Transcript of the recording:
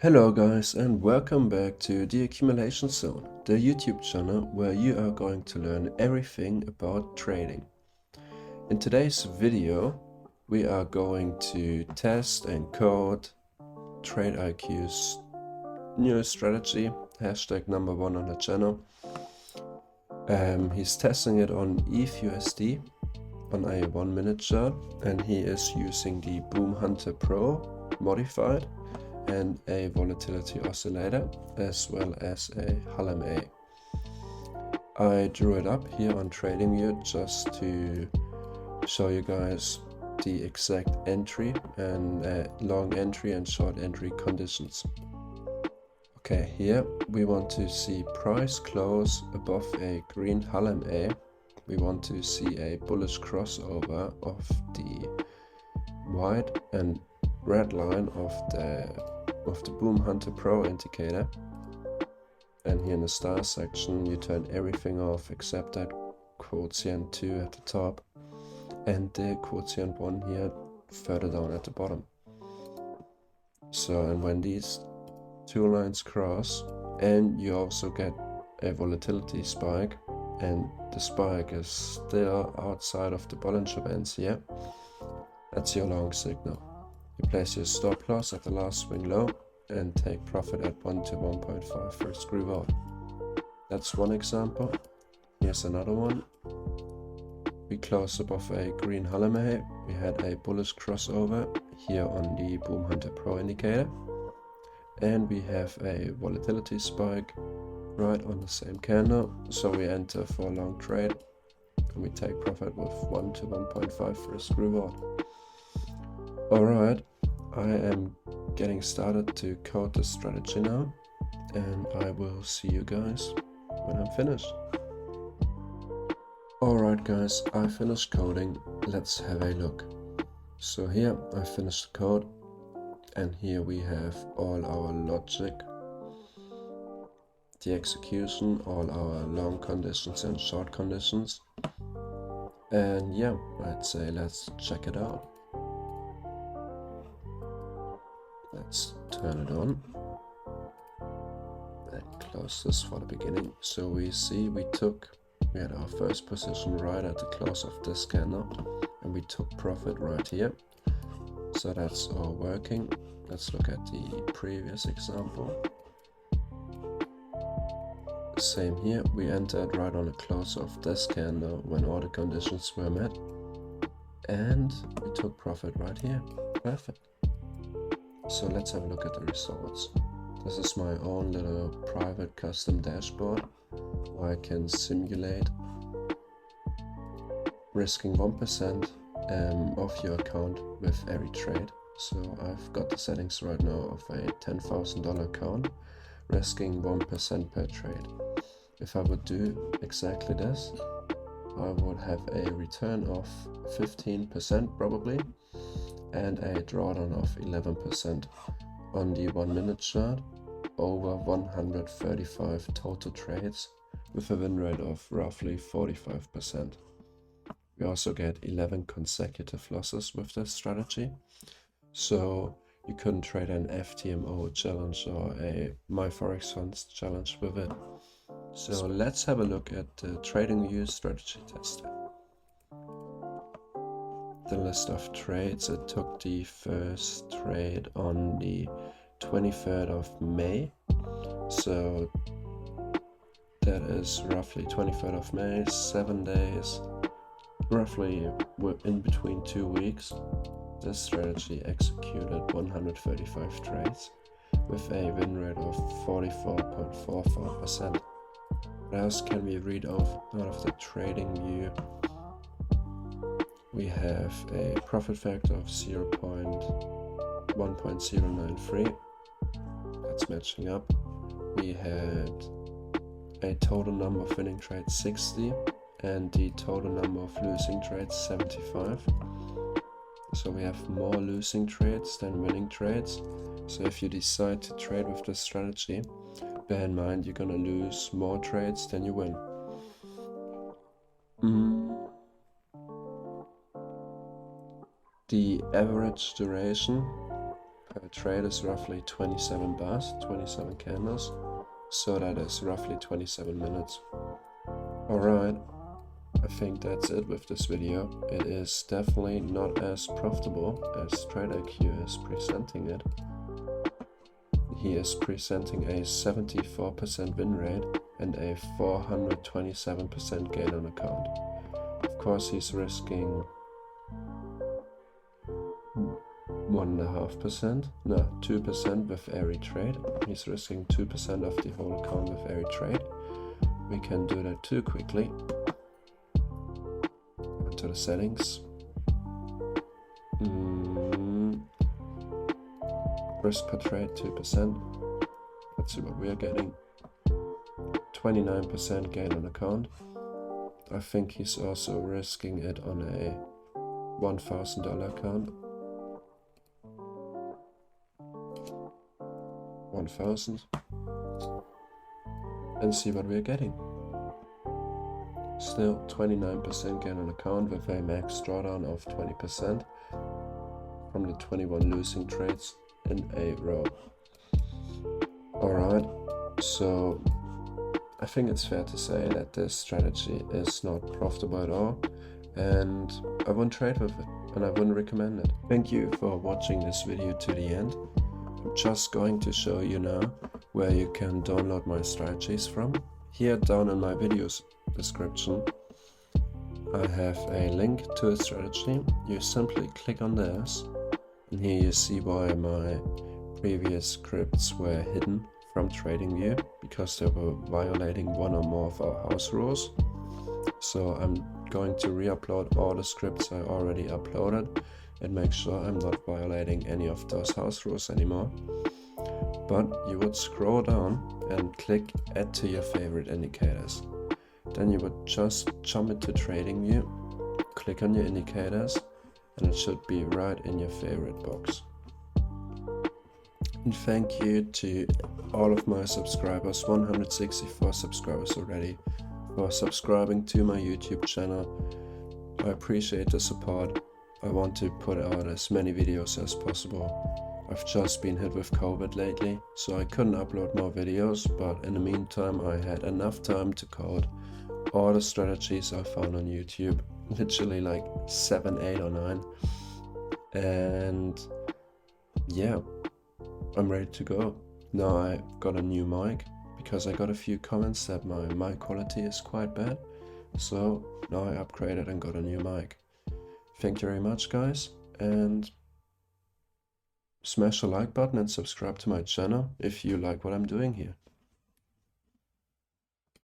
Hello guys and welcome back to the Accumulation Zone, the YouTube channel where you are going to learn everything about trading. In today's video we are going to test and code TradeIQ's new strategy, hashtag #1 on the channel. He's testing it on ETHUSDT on a 1-minute chart, and he is using the Boom Hunter Pro modified and a volatility oscillator as well as a Hallam A. I drew it up here on Tradingview just to show you guys the exact entry and long entry and short entry conditions. Okay, here we want to see price close above a green Hallam A. We want to see a bullish crossover of the white and red line of the Boom Hunter Pro indicator, and here in the star section you turn everything off except that quotient 2 at the top and the quotient 1 here further down at the bottom. So, and when these two lines cross, and you also get a volatility spike, and the spike is still outside of the Bollinger Bands here, that's your long signal. You place your stop loss at the last swing low and take profit at 1 to 1.5 first reward. That's one example. Here's another one. We close above a green Hallam A. We had a bullish crossover here on the Boom Hunter Pro indicator, and we have a volatility spike right on the same candle. So we enter for a long trade and we take profit with 1 to 1.5 first reward. Alright, I am getting started to code the strategy now, and I will see you guys when I'm finished. Alright guys, I finished coding. Let's have a look. So here I finished the code, and here we have all our logic, the execution, all our long conditions and short conditions. And yeah, I'd say let's check it out. Let's turn it on and close this for the beginning. So we see we had our first position right at the close of this candle, and we took profit right here. So that's all working. Let's look at the previous example. Same here, we entered right on the close of this candle when all the conditions were met, and we took profit right here. Perfect. So let's have a look at the results. This is my own little private custom dashboard where I can simulate risking 1% of your account with every trade. So I've got the settings right now of a $10,000 account, risking 1% per trade. If I would do exactly this, I would have a return of 15% probably, and a drawdown of 11% on the 1-minute chart, over 135 total trades with a win rate of roughly 45%. We also get 11 consecutive losses with this strategy, so you couldn't trade an FTMO challenge or a My Forex Funds challenge with it. So let's have a look at the Tradingview strategy tester. The list of trades. It took the first trade on the 23rd of May, so that is roughly 23rd of May, 7 days, roughly in between 2 weeks. This strategy executed 135 trades with a win rate of 44.44%. What else can we read out of the Tradingview? We have a profit factor of 1.093. That's matching up. We had a total number of winning trades 60, and the total number of losing trades 75. So we have more losing trades than winning trades. So if you decide to trade with this strategy, bear in mind you're gonna lose more trades than you win. The average duration, trade is roughly 27 bars, 27 candles, so that is roughly 27 minutes. Alright, I think that's it with this video. It is definitely not as profitable as TradeIQ is presenting it. He is presenting a 74% win rate and a 427% gain on account. Of course, he's risking 1.5%, no, 2% with every trade. He's risking 2% of the whole account with every trade. We can do that too quickly. Go to the settings. Risk per trade 2%. Let's see what we are getting. 29% gain on account. I think he's also risking it on a $1,000 account. 1,000. And see what we're getting. Still 29% gain on account with a max drawdown of 20% from the 21 losing trades in a row. Alright, so I think it's fair to say that this strategy is not profitable at all, and I wouldn't trade with it, and I wouldn't recommend it. Thank you for watching this video to the end. I'm just going to show you now where you can download my strategies from. Here down in my videos description I have a link to a strategy. You simply click on this, and here you see why my previous scripts were hidden from Tradingview, because they were violating one or more of our house rules. So I'm going to re-upload all the scripts I already uploaded and make sure I'm not violating any of those house rules anymore. But you would scroll down and click add to your favorite indicators. Then you would just jump into Tradingview, click on your indicators, and it should be right in your favorite box. And thank you to all of my subscribers, 164 subscribers already, for subscribing to my YouTube channel. I appreciate the support. I want to put out as many videos as possible. I've just been hit with COVID lately, so I couldn't upload more videos, but in the meantime I had enough time to code all the strategies I found on YouTube, literally like 7, 8 or 9, and yeah, I'm ready to go. Now I got a new mic, because I got a few comments that my mic quality is quite bad, so now I upgraded and got a new mic. Thank you very much guys, and smash the like button and subscribe to my channel if you like what I'm doing here.